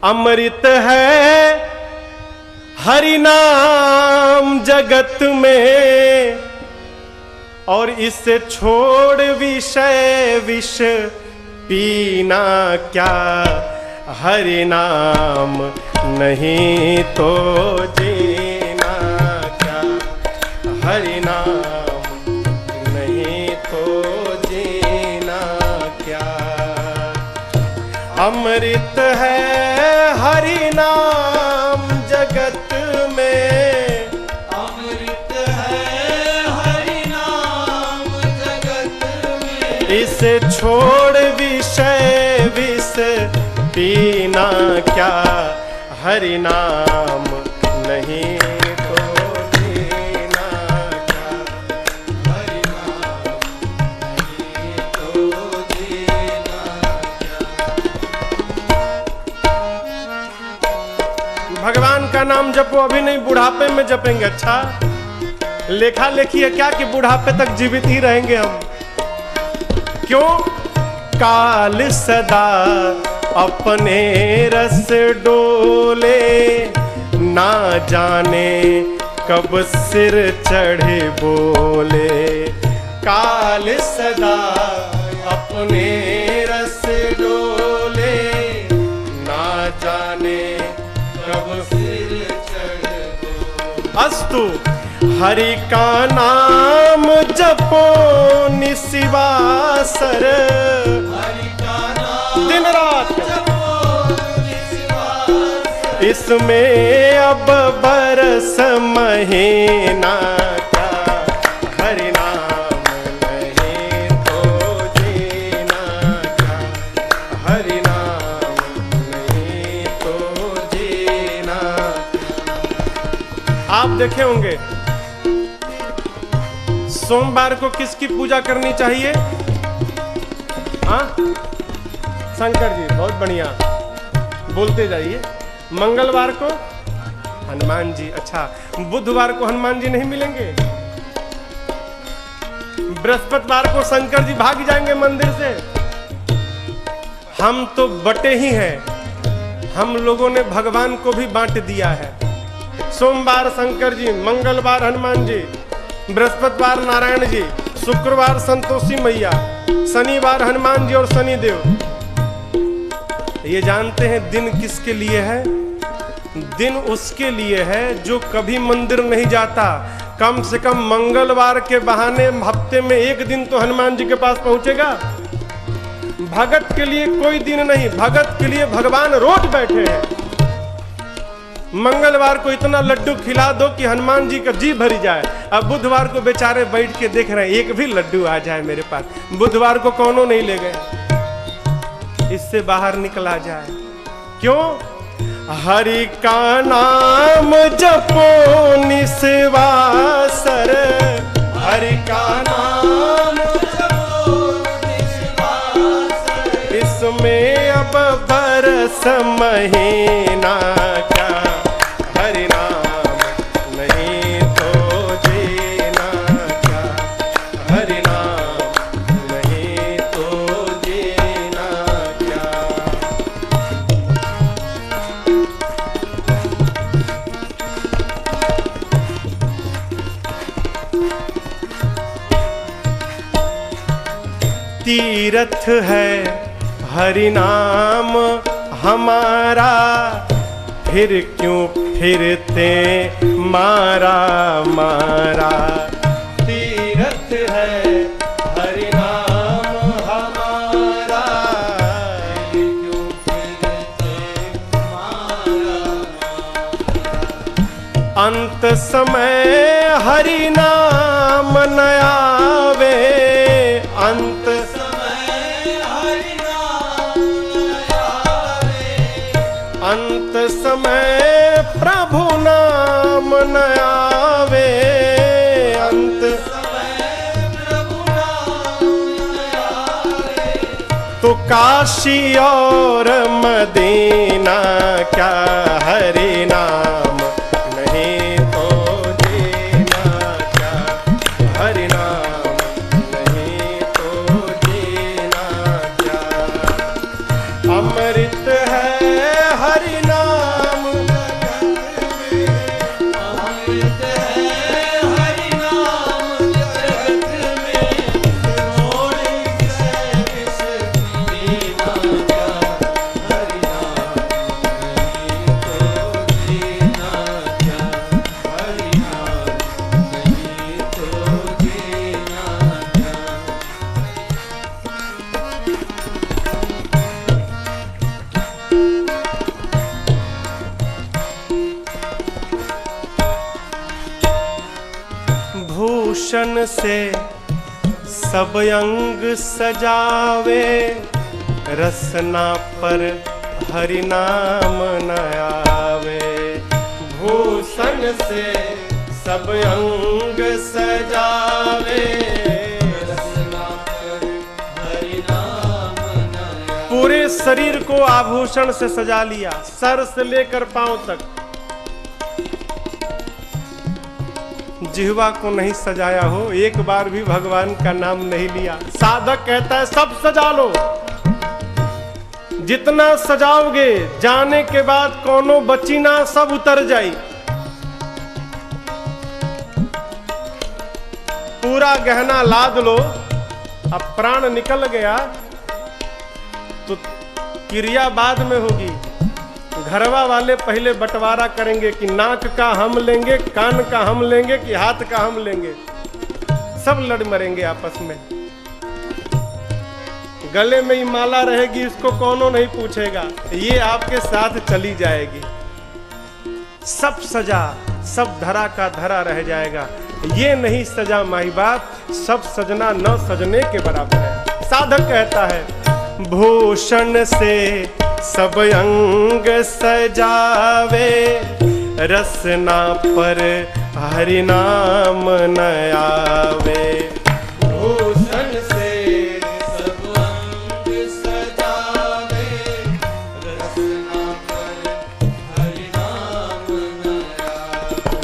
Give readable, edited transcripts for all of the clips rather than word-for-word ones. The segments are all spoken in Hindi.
अमृत है हरि नाम जगत में, और इसे छोड़ विषय विष पीना क्या। हरि नाम नहीं तो जीना क्या, हरि नाम नहीं तो जीना क्या। अमृत है हरि नाम जगत में, अमृत है हरि नाम जगत में, इसे छोड़ विषय विष पीना क्या। हरि नाम नहीं तो जीना क्या, हरि नाम नहीं तो जीना क्या। भगवान का नाम जपो, अभी नहीं बुढ़ापे में जपेंगे। अच्छा, लेखा लेखी है क्या कि बुढ़ापे तक जीवित ही रहेंगे हम? क्यों? काल सदा अपने रस डोले, ना जाने कब सिर चढ़े बोले। काल सदा अपने रस डोले, ना जाने कब सिर चढ़ बोले। अस्तु हरि का नाम जपो निशिवासर, हरि का नाम दिन रात जपो निशिवासर, इसमें अब बरस महीना क्या। हरि नाम नहीं तो जीना क्या, हरि नाम नहीं तो जीना। आप देखे होंगे सोमवार को किसकी पूजा करनी चाहिए? हाँ, शंकर जी, बहुत बढ़िया, बोलते जाइए। मंगलवार को हनुमान जी। अच्छा, बुधवार को हनुमान जी नहीं मिलेंगे? बृहस्पतिवार को शंकर जी भाग जाएंगे मंदिर से? हम तो बटे ही हैं, हम लोगों ने भगवान को भी बांट दिया है। सोमवार शंकर जी, मंगलवार हनुमान जी, बृहस्पतिवार नारायण जी, शुक्रवार संतोषी मैया, शनिवार हनुमान जी और शनिदेव। ये जानते हैं दिन किसके लिए है? दिन उसके लिए है जो कभी मंदिर नहीं जाता, कम से कम मंगलवार के बहाने हफ्ते में एक दिन तो हनुमान जी के पास पहुंचेगा। भगत के लिए कोई दिन नहीं, भगत के लिए भगवान रोज बैठे हैं। मंगलवार को इतना लड्डू खिला दो कि हनुमान जी का जी भरी जाए। अब बुधवार को बेचारे बैठ के देख रहे हैं एक भी लड्डू आ जाए मेरे पास। बुधवार को कौनों नहीं ले गए, इससे बाहर निकला जाए। क्यों? हरि का नाम जपो निशिवासर, हरि का नाम जपो निशिवासर, इसमें अब बरस महीना क्या। हरि नाम नहीं तो जीना क्या, हरि नाम नहीं तो जीना क्या। तीर्थ है हरि नाम हमारा, फिर क्यों फिरते मारा मारा। तीर्थ है हरि नाम हमारा, फिर क्यों फिरते मारा। अंत समय हरि नाम न आवे, अंत समय हरि नाम न आवे, अंत समय प्रभु नाम न आवे। अंत समय प्रभु नाम न आवे, तो काशी और मदीना क्या। हरि नाम नहीं तो जीना क्या, हरि नाम नहीं तो जीना क्या। अमृत है हरि भूषण से सब अंग सजावे, रसना पर हरि नाम न आवे। भूषण से सब अंग सजावे, रसना पर हरि नाम न आवे। पूरे शरीर को आभूषण से सजा लिया, सर से लेकर पांव तक। जिह्वा को नहीं सजाया हो, एक बार भी भगवान का नाम नहीं लिया। साधक कहता है सब सजा लो, जितना सजाओगे जाने के बाद कोनो बची ना, सब उतर जाई। पूरा गहना लाद लो, अब प्राण निकल गया तो क्रिया बाद में होगी। घरवा वाले पहले बंटवारा करेंगे कि नाक का हम लेंगे, कान का हम लेंगे कि हाथ का हम लेंगे। सब लड़ मरेंगे आपस में। गले में ही माला रहेगी, इसको कौनो नहीं पूछेगा, ये आपके साथ चली जाएगी। सब सजा, सब धरा का धरा रह जाएगा। ये नहीं सजा माई बाप, सब सजना न सजने के बराबर है। साधक कहता है भूषण से सब अंग सजावे, रसना पर हरि नाम न आवे। भूषण से सब अंग सजावे, रसना पर हरि नाम न आवे।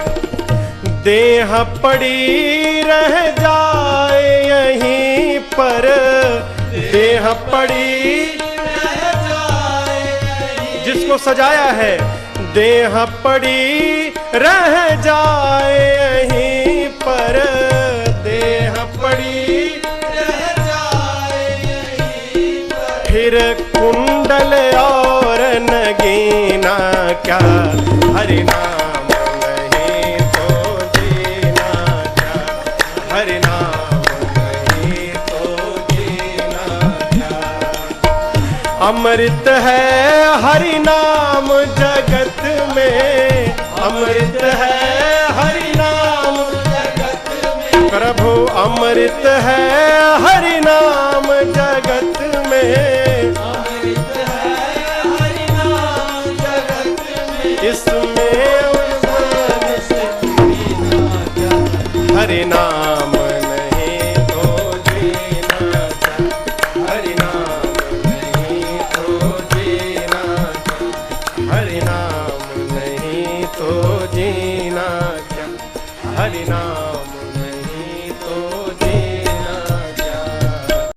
देह पड़ी रह जाए यहीं पर, देह पड़ी जिसको सजाया है, देह पड़ी रह जाए यहीं पर, देह पड़ी रह जाए यहीं पर। फिर कुंडल और नगीना क्या, हरि नाम नहीं तो जीना क्या, हरि नाम नहीं तो जीना क्या। अमृत है हरि नाम जगत में, अमृत है हरि नाम जगत में। प्रभु अमृत है हरि नाम जगत में, अमृत है हरि नाम जगत में। इसमें उजान से जीना क्या, हरि नाम नहीं तो जीना क्या, हरि नाम नहीं तो जीना क्या, हरि नाम नहीं तो जीना क्या, हरि नाम